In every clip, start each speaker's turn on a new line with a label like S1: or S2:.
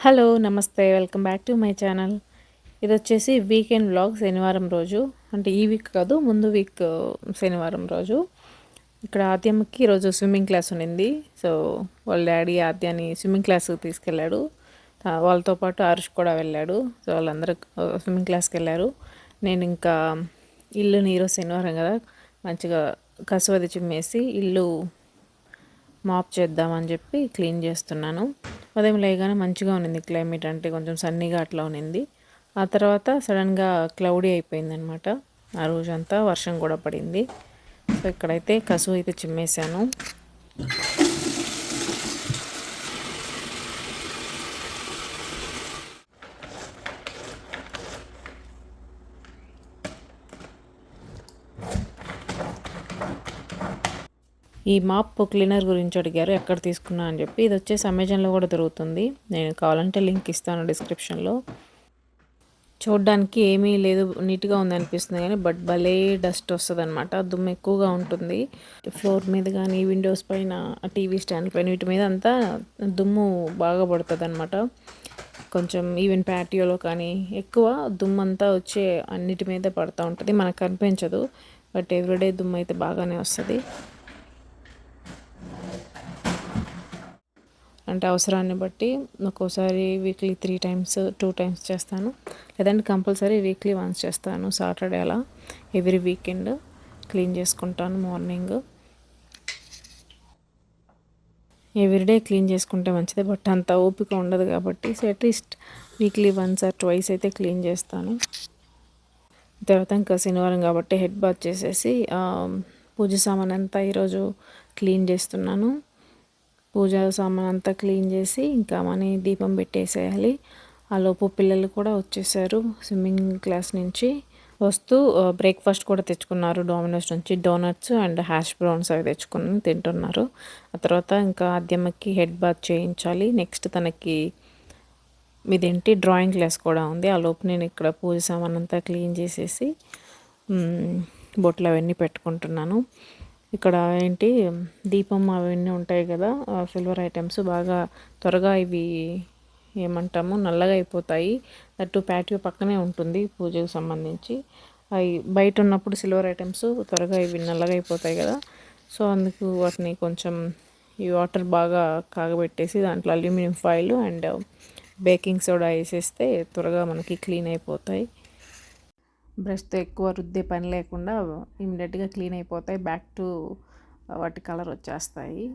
S1: Hello నమస్తే welcome back to my channel. ఇది వచ్చేసి వీకెండ్ వ్లాగ్ శనివారం రోజు, అంటే ఈ వీక్ కాదు ముందు వీక్ శనివారం రోజు. ఇక్కడ ఆద్యమ్మకి ఈరోజు స్విమ్మింగ్ క్లాస్ ఉండింది. సో వాళ్ళ డాడీ ఆద్యాని స్విమ్మింగ్ క్లాస్కి తీసుకెళ్ళాడు. వాళ్ళతో పాటు ఆరుష్ కూడా వెళ్ళాడు. సో వాళ్ళందరూ స్విమ్మింగ్ క్లాస్కి వెళ్ళారు. నేను ఇంకా ఇల్లు నీరు శనివారం కదా మంచిగా కసువది చిమ్మేసి ఇల్లు మాప్ చేద్దామని చెప్పి క్లీన్ చేస్తున్నాను. ఉదయం లేగానే మంచిగా ఉన్నింది క్లైమేట్, అంటే కొంచెం సన్నీగా అట్లా ఉన్నింది. ఆ తర్వాత సడన్గా క్లౌడీ అయిపోయిందనమాట. ఆ రోజంతా వర్షం కూడా పడింది. సో ఇక్కడైతే కసువు అయితే చిమ్మేశాను. ఈ మాప్ క్లీనర్ గురించి అడిగారు, ఎక్కడ తీసుకున్నా అని చెప్పి. ఇది వచ్చేసి అమెజాన్లో కూడా దొరుకుతుంది. నేను కావాలంటే లింక్ ఇస్తాను డిస్క్రిప్షన్లో. చూడడానికి ఏమీ లేదు, నీట్గా ఉంది అనిపిస్తుంది కానీ బట్ భలే డస్ట్ వస్తుంది అనమాట. దుమ్ము ఎక్కువగా ఉంటుంది ఫ్లోర్ మీద కానీ విండోస్ పైన టీవీ స్టాండ్ పైన వీటి మీద అంతా దుమ్ము బాగా పడుతుంది అనమాట. కొంచెం ఈవెన్ ప్యాటియోలో కానీ ఎక్కువ దుమ్ము అంతా వచ్చే అన్నిటి మీద పడుతూ ఉంటుంది. మనకు కనిపించదు బట్ ఎవ్రీడే దుమ్ము అయితే బాగానే వస్తుంది. అంటే అవసరాన్ని బట్టి ఒక్కోసారి వీక్లీ 3 టైమ్స్ 2 టైమ్స్ చేస్తాను, లేదంటే కంపల్సరీ వీక్లీ వన్స్ చేస్తాను. సాటర్డే అలా ఎవ్రీ వీకెండ్ క్లీన్ చేసుకుంటాను మార్నింగ్. ఎవ్రీడే క్లీన్ చేసుకుంటే మంచిదే, బట్ అంత ఓపిక ఉండదు కాబట్టి so at least weekly once or twice అయితే క్లీన్ చేస్తాను. తర్వాత ఇంకా శనివారం కాబట్టి హెడ్ బాత్ చేసేసి పూజ సామాన్ అంతా ఈరోజు క్లీన్ చేస్తున్నాను. పూజా సామాన్ అంతా క్లీన్ చేసి ఇంకా మనీ దీపం పెట్టేసేయాలి. ఆ లోపు పిల్లలు కూడా వచ్చేసారు స్విమ్మింగ్ క్లాస్ నుంచి. వస్తూ బ్రేక్ఫాస్ట్ కూడా తెచ్చుకున్నారు డోమినోస్ నుంచి. డోనట్స్ అండ్ హ్యాష్ బ్రౌన్స్ అవి తెచ్చుకుని తింటున్నారు. ఆ తర్వాత ఇంకా ఆద్యమ్మకి హెడ్ బాత్ చేయించాలి. నెక్స్ట్ తనకి ఇదేంటి డ్రాయింగ్ క్లాస్ కూడా ఉంది. ఆ లోపు నేను ఇక్కడ పూజ సామాన్ అంతా క్లీన్ చేసేసి బొట్లు అవన్నీ పెట్టుకుంటున్నాను. ఇక్కడ ఏంటి దీపం అవన్నీ ఉంటాయి కదా సిల్వర్ ఐటమ్స్, బాగా త్వరగా ఇవి ఏమంటాము నల్లగా అయిపోతాయి. దట్టు ప్యాటియో పక్కనే ఉంటుంది పూజకు సంబంధించి. అవి బయట ఉన్నప్పుడు సిల్వర్ ఐటమ్స్ త్వరగా ఇవి నల్లగా అయిపోతాయి కదా. సో అందుకు వాటిని కొంచెం ఈ వాటర్ బాగా కాగబెట్టేసి దాంట్లో aluminium foil and baking soda వేసేస్తే త్వరగా మనకి క్లీన్ అయిపోతాయి. బ్రష్తో ఎక్కువ రుద్దే పని లేకుండా ఇమ్మీడియట్గా క్లీన్ అయిపోతాయి. బ్యాక్ టు వాటి కలర్ వచ్చేస్తాయి.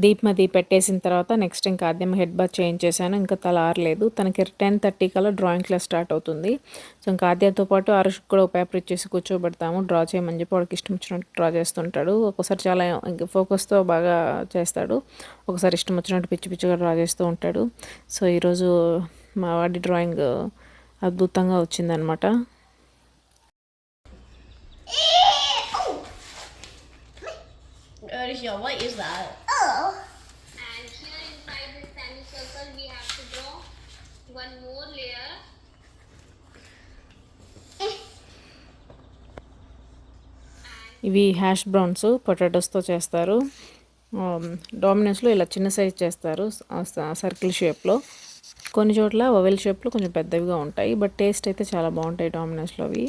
S1: దీపం అది పెట్టేసిన తర్వాత నెక్స్ట్ ఇంకా ఆద్యం హెడ్ బాత్ చేయించేసాను. ఇంకా తల ఆరలేదు. తనకి 10:30 కల్లా డ్రాయింగ్ క్లాస్ స్టార్ట్ అవుతుంది. సో ఇంకా ఆద్యతో పాటు ఆరుష్ కూడా ఒక పేపర్ ఇచ్చేసి కూర్చోబెడతాము. డ్రా చేయమని చెప్పి వాడికి ఇష్టం వచ్చినట్టు డ్రా చేస్తుంటాడు. ఒక్కోసారి చాలా ఫోకస్తో బాగా చేస్తాడు, ఒకసారి ఇష్టం వచ్చినట్టు పిచ్చి పిచ్చిగా డ్రా చేస్తూ ఉంటాడు. సో ఈరోజు మా వాడి డ్రాయింగ్ అద్భుతంగా వచ్చిందనమాట.
S2: Arisha, what is that? Oh. And here inside this semicircle, we have to draw one more layer.
S1: ఇవి హ్యాష్ బ్రౌన్స్ పొటాటోస్తో చేస్తారు. డామినోస్లో ఇలా చిన్న సైజ్ చేస్తారు సర్కిల్ షేప్లో. కొన్ని చోట్ల ఓవెల్ షేప్లో కొంచెం పెద్దవిగా ఉంటాయి. బట్ టేస్ట్ అయితే చాలా బాగుంటాయి డామినోస్లో అవి.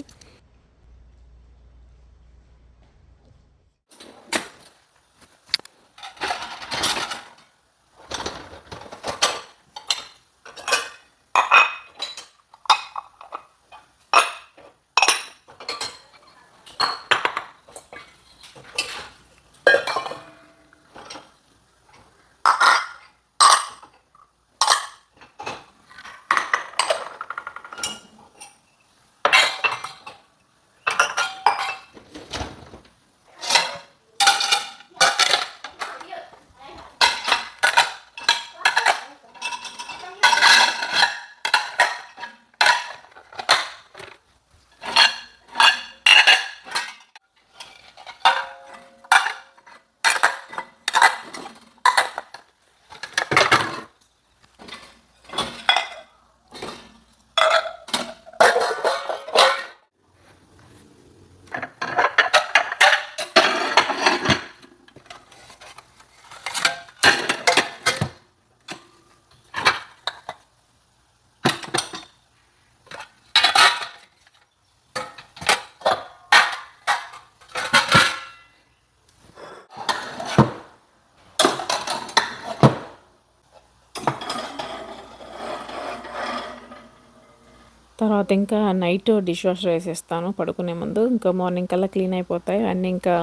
S1: తర్వాత ఇంకా నైట్ డిష్ వాషర్ వేసేస్తాను పడుకునే ముందు. ఇంకా మార్నింగ్ కల్లా క్లీన్ అయిపోతాయి అన్నీ. ఇంకా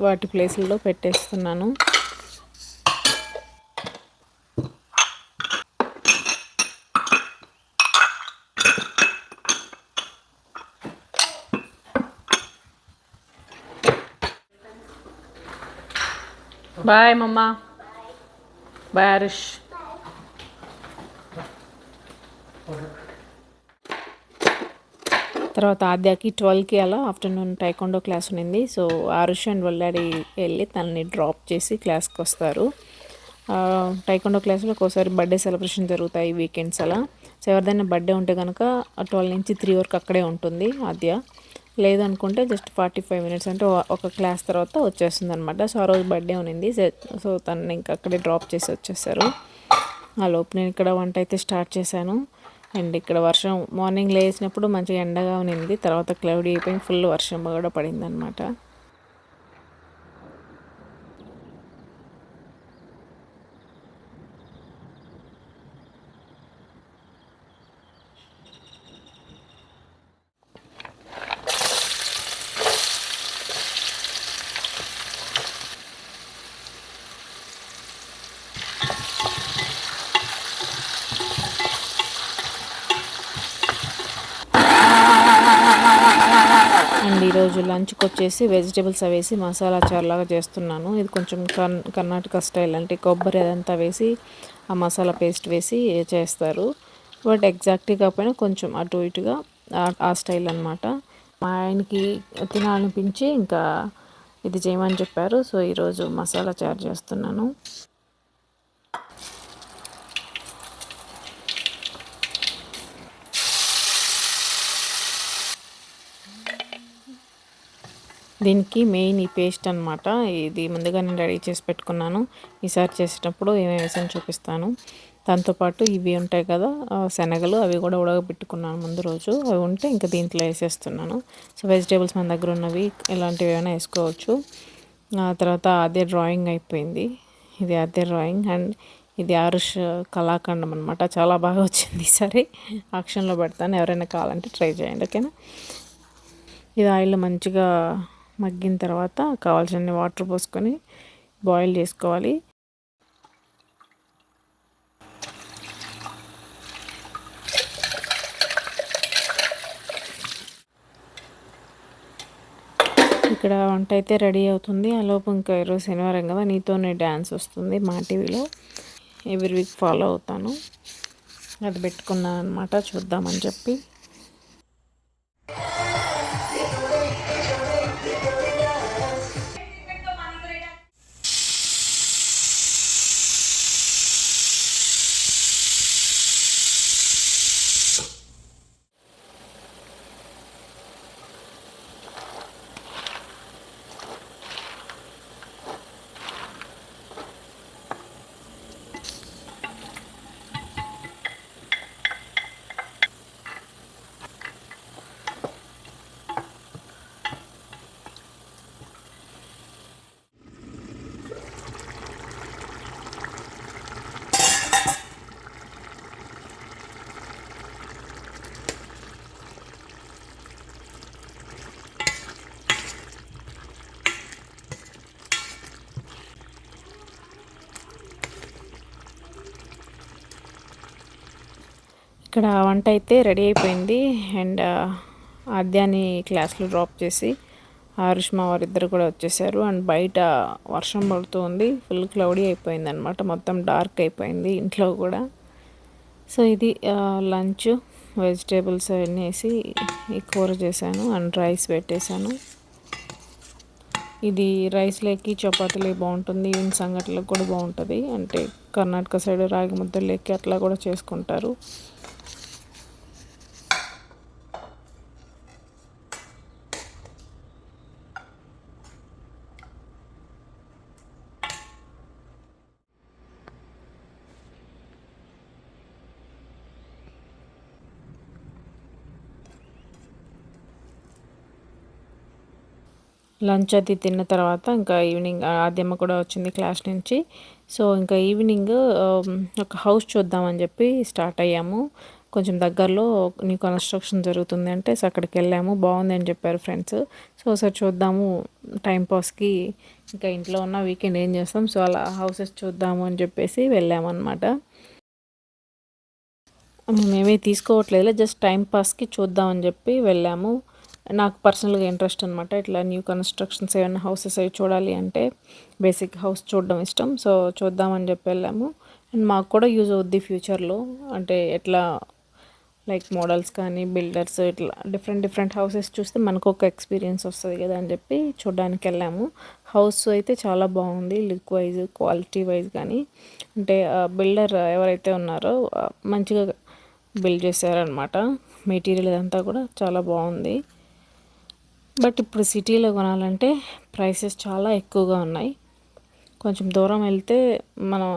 S1: వాటి ప్లేస్లలో పెట్టేస్తున్నాను. బాయ్ మమ్మా. బాయ్ హరీష్. తర్వాత ఆద్యాకి 12కి అలా ఆఫ్టర్నూన్ టైకొండో క్లాస్ ఉన్నింది. సో ఆరుష్ అండ్ వాళ్ళ డాడీ వెళ్ళి తనని డ్రాప్ చేసి క్లాస్కి వస్తారు. టైకొండో క్లాస్లో ఒక్కోసారి బర్త్డే సెలబ్రేషన్ జరుగుతాయి వీకెండ్స్ అలా. సో ఎవరిదైనా బర్త్డే ఉంటే కనుక 12 నుంచి 3 వరకు అక్కడే ఉంటుంది ఆద్య. లేదనుకుంటే జస్ట్ 45 మినిట్స్ అంటే ఒక క్లాస్ తర్వాత వచ్చేస్తుంది అనమాట. సో ఆ రోజు బర్త్డే ఉన్నింది. సో తనని ఇంకా అక్కడే డ్రాప్ చేసి వచ్చేసారు. ఆ లోపు నేను ఇక్కడ వంట అయితే స్టార్ట్ చేశాను. అండ్ ఇక్కడ వర్షం మార్నింగ్ లేచినప్పుడు మంచిగా ఎండగా ఉన్నింది. తర్వాత క్లౌడీ అయిపోయి ఫుల్ వర్షం కూడా పడింది అనమాట. అండ్ ఈరోజు లంచ్కి వచ్చేసి వెజిటేబుల్స్ వేసి మసాలా చారులాగా చేస్తున్నాను. ఇది కొంచెం కర్ణాటక స్టైల్ అంటే కొబ్బరి అదంతా వేసి ఆ మసాలా పేస్ట్ వేసి చేస్తారు. బట్ ఎగ్జాక్ట్గా కాకపోయినా కొంచెం అటు ఇటుగా ఆ స్టైల్ అనమాట. మా ఆయనకి తినాలనిపించి ఇంకా ఇది చేయమని చెప్పారు. సో ఈరోజు మసాలా చారు చేస్తున్నాను. దీనికి మెయిన్ ఈ పేస్ట్ అనమాట. ఇది ముందుగా నేను రెడీ చేసి పెట్టుకున్నాను. ఈసారి చేసేటప్పుడు ఏమేమి వేసాను చూపిస్తాను. దాంతోపాటు ఇవి ఉంటాయి కదా శనగలు, అవి కూడా ఉడకబెట్టుకున్నాను ముందు రోజు. అవి ఉంటే ఇంకా దీంట్లో వేసేస్తున్నాను. సో వెజిటేబుల్స్ మన దగ్గర ఉన్నవి ఇలాంటివి ఏమైనా వేసుకోవచ్చు. ఆ తర్వాత అదే డ్రాయింగ్ అయిపోయింది. ఇది అదే డ్రాయింగ్. అండ్ ఇది ఆరుష్ కళాఖండం అనమాట. చాలా బాగా వచ్చింది. ఈసారి ఆక్షన్లో పెడతాను, ఎవరైనా కావాలంటే ట్రై చేయండి, ఓకేనా. ఇది ఆయిల్లో మంచిగా మగ్గిన తర్వాత కావాల్సిన వాటర్ పోసుకొని బాయిల్ చేసుకోవాలి. ఇక్కడ వంట అయితే రెడీ అవుతుంది. ఆ లోపు ఇంకా ఈరోజు శనివారం కదా, నీతోనే డ్యాన్స్ వస్తుంది మా టీవీలో. ఎవ్రీ వీక్ ఫాలో అవుతాను. అది పెట్టుకున్నాను అనమాట, చూద్దామని చెప్పి. ఇక్కడ వంట అయితే రెడీ అయిపోయింది. అండ్ ఆద్యాని క్లాస్లో డ్రాప్ చేసి ఆరుష్మా వారిద్దరు కూడా వచ్చేసారు. అండ్ బయట వర్షం పడుతుంది, ఫుల్ క్లౌడీ అయిపోయింది అనమాట, మొత్తం డార్క్ అయిపోయింది ఇంట్లో కూడా. సో ఇది లంచ్, వెజిటేబుల్స్ అవన్నీ వేసి ఈ కూర చేశాను అండ్ రైస్ పెట్టేశాను. ఇది రైస్లోకి చపాతీలకి బాగుంటుంది, ఈవెన్ సంగట్లకు కూడా బాగుంటుంది. అంటే కర్ణాటక సైడ్ రాగి ముద్దలేకి అట్లా కూడా చేసుకుంటారు. లంచ్ అది తిన్న తర్వాత ఇంకా ఈవినింగ్ ఆద్యమ్మ కూడా వచ్చింది క్లాస్ నుంచి. సో ఇంకా ఈవినింగ్ ఒక హౌస్ చూద్దామని చెప్పి స్టార్ట్ అయ్యాము. కొంచెం దగ్గరలో న్యూ కన్స్ట్రక్షన్ జరుగుతుంది అంటే సో అక్కడికి వెళ్ళాము. బాగుంది అని చెప్పారు ఫ్రెండ్స్. సో ఒకసారి చూద్దాము టైంపాస్కి, ఇంకా ఇంట్లో ఉన్న వీకెండ్ ఏం చేస్తాం, సో అలా హౌసెస్ చూద్దాము అని చెప్పేసి వెళ్ళామన్నమాట. మేమే తీసుకోవట్లేదు, జస్ట్ టైంపాస్కి చూద్దామని చెప్పి వెళ్ళాము. నాకు పర్సనల్గా ఇంట్రెస్ట్ అనమాట ఇట్లా న్యూ కన్స్ట్రక్షన్స్ ఏమైనా హౌసెస్ అవి చూడాలి అంటే బేసిక్ హౌస్ చూడడం ఇష్టం. సో చూద్దామని చెప్పి వెళ్ళాము. అండ్ మాకు కూడా యూజ్ అవుద్ది ఫ్యూచర్లో, అంటే ఎట్లా లైక్ మోడల్స్ కానీ బిల్డర్స్ ఇట్లా డిఫరెంట్ హౌసెస్ చూస్తే మనకు ఒక ఎక్స్పీరియన్స్ వస్తుంది కదా అని చెప్పి చూడడానికి వెళ్ళాము. హౌస్ అయితే చాలా బాగుంది, లుక్ వైజ్ క్వాలిటీ వైజ్ కానీ, అంటే బిల్డర్ ఎవరైతే ఉన్నారో మంచిగా బిల్డ్ చేశారనమాట. మెటీరియల్ ఇదంతా కూడా చాలా బాగుంది. బట్ ఇప్పుడు సిటీలో కొనాలంటే ప్రైసెస్ చాలా ఎక్కువగా ఉన్నాయి. కొంచెం దూరం వెళ్తే మనం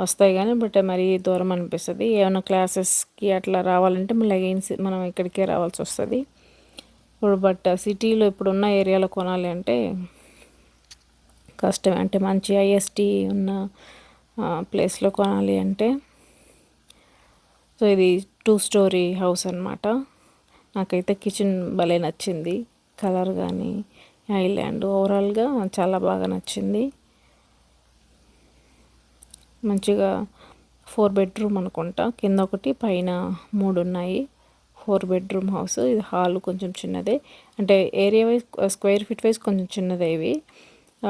S1: వస్తాయి కానీ బట్ మరీ దూరం అనిపిస్తుంది. ఏమైనా క్లాసెస్కి అట్లా రావాలంటే మళ్ళీ అగైన్ మనం ఇక్కడికే రావాల్సి వస్తుంది ఇప్పుడు. బట్ సిటీలో ఇప్పుడున్న ఏరియాలో కొనాలి అంటే కష్టమే, అంటే మంచి ఐఎస్టీ ఉన్న ప్లేస్లో కొనాలి అంటే. సో ఇది 2 స్టోరీ హౌస్ అనమాట. నాకైతే కిచెన్ భలే నచ్చింది, కలర్ కానీ ఐలాండ్ ఓవరాల్గా చాలా బాగా నచ్చింది. మంచిగా 4 బెడ్రూమ్ అనుకుంటా, కింద ఒకటి పైన 3 ఉన్నాయి. 4 బెడ్రూమ్ హౌస్. ఇది హాల్ కొంచెం చిన్నదే, అంటే area wise square feet wise కొంచెం చిన్నదే. ఇవి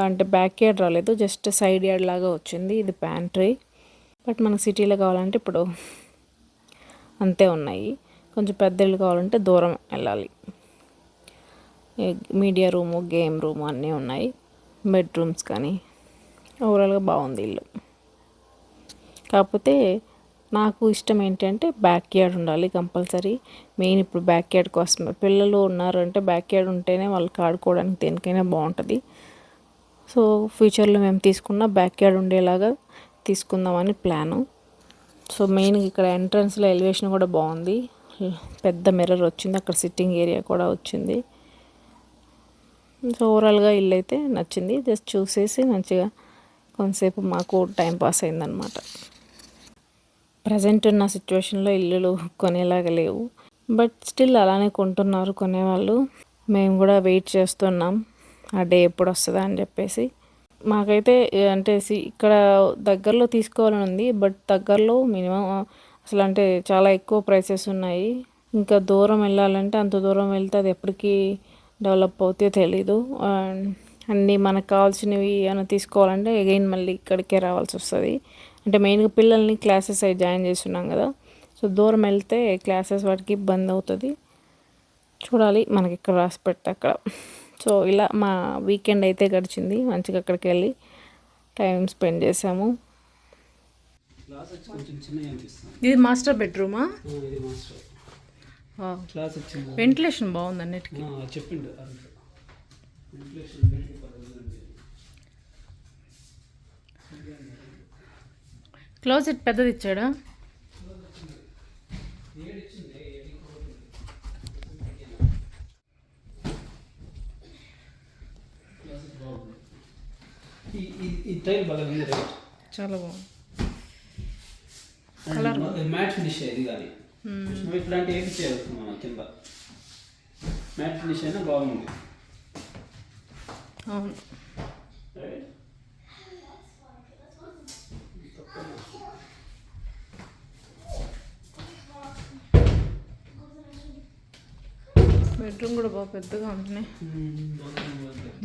S1: అంటే బ్యాక్ యార్డ్ రాలేదు, జస్ట్ సైడ్ యార్డ్ లాగా వచ్చింది. ఇది ప్యాంట్రీ. బట్ మనకు సిటీలో కావాలంటే ఇప్పుడు అంతే ఉన్నాయి. కొంచెం పెద్ద ఇల్లు కావాలంటే దూరం వెళ్ళాలి. మీడియా రూము, గేమ్ రూము అన్నీ ఉన్నాయి, బెడ్రూమ్స్ కానీ. ఓవరాల్గా బాగుంది ఇల్లు. కాకపోతే నాకు ఇష్టం ఏంటంటే బ్యాక్ యార్డ్ ఉండాలి కంపల్సరీ. మెయిన్ ఇప్పుడు బ్యాక్ యార్డ్ కోసమే, పిల్లలు ఉన్నారు అంటే బ్యాక్ యార్డ్ ఉంటేనే వాళ్ళకి ఆడుకోవడానికి దేనికైనా బాగుంటుంది. సో ఫ్యూచర్లో మేము తీసుకున్న బ్యాక్ యార్డ్ ఉండేలాగా తీసుకుందామని ప్లాను. సో మెయిన్గా ఇక్కడ ఎంట్రన్స్లో ఎలివేషన్ కూడా బాగుంది, పెద్ద మిర్రర్ వచ్చింది, అక్కడ సిట్టింగ్ ఏరియా కూడా వచ్చింది. సో ఓవరాల్గా ఇల్లు అయితే నచ్చింది. జస్ట్ చూసేసి మంచిగా కొంతసేపు మాకు టైం పాస్ అయిందనమాట. ప్రజెంట్ ఉన్న సిచ్యువేషన్లో ఇల్లులు కొనేలాగా లేవు, బట్ స్టిల్ అలానే కొంటున్నారు కొనేవాళ్ళు. మేము కూడా వెయిట్ చేస్తున్నాం ఆ డే ఎప్పుడు వస్తుందా అని చెప్పేసి. మాకైతే అంటే ఇక్కడ దగ్గరలో తీసుకోవాలని ఉంది, బట్ దగ్గరలో మినిమం అసలు అంటే చాలా ఎక్కువ ప్రైసెస్ ఉన్నాయి. ఇంకా దూరం వెళ్ళాలంటే అంత దూరం వెళ్తే అది ఎప్పటికీ డెవలప్ అవుతే తెలీదు. అన్నీ మనకు కావాల్సినవి ఏమైనా తీసుకోవాలంటే అగైన్ మళ్ళీ ఇక్కడికే రావాల్సి వస్తుంది. అంటే మెయిన్గా పిల్లల్ని క్లాసెస్ అవి జాయిన్ చేస్తున్నాం కదా, సో దూరం వెళ్తే క్లాసెస్ వాటికి ఇబ్బంది అవుతుంది. చూడాలి మనకి ఇక్కడ రాసి పెడితే అక్కడ. సో ఇలా మా వీకెండ్ అయితే గడిచింది, మంచిగా అక్కడికి వెళ్ళి టైం స్పెండ్ చేసాము. ఇది మాస్టర్ బెడ్రూమా? వెంటిలేషన్ బాగుంది అన్నిటికీ.
S3: చెప్పిండు
S1: క్లోజెట్ పెద్దది ఇచ్చాడా?
S3: ఈ టైల్ బాగా ఉంది,
S1: చాలా బాగుంది.
S3: కలర్ మ్యాట్ ఫినిష్ ఇది కానీ ఇట్లాంటి ఏమి చేయవచ్చు మనం కింద మ్యాట్ ఫినిష్ అయినా బాగుంది.
S1: అవును. బెడ్రూమ్ కూడా బాగా పెద్దగా ఉంటున్నాయి.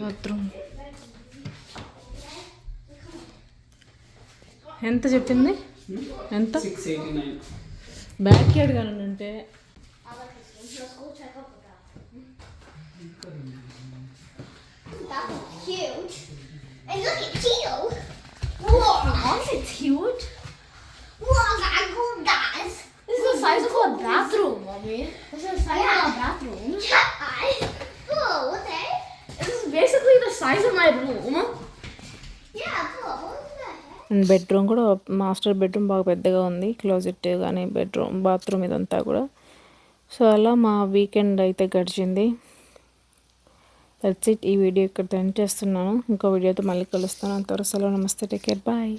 S1: బాత్రూమ్ ఎంత చెప్పింది? ఎంత?
S3: 689.
S1: బ్యాక్ యార్డ్ కానీ ఉంటే
S2: That's huge. And look at Tito. Whoa, it's huge. Whoa, that good, guys.
S4: This is the size of our bathroom, Mommy. This is the size of our bathroom.
S2: Whoa, what's that?
S4: This is basically the size of my room.
S2: Yeah, whoa, what's that?
S1: And bedroom కూడా master bedroom బాగా పెద్దగా ఉంది. Closet కానీ bedroom bathroom ఇదంతా కూడా. So అలా మా weekend అయితే గడిచింది. That's it. ఈ వీడియో ఇక్కడ ఎండ్ చేస్తున్నాను. ఇంకో వీడియోతో మళ్ళీ కలుస్తాను. అంతవరకు సెలవు. నమస్తే. Take care. బాయ్.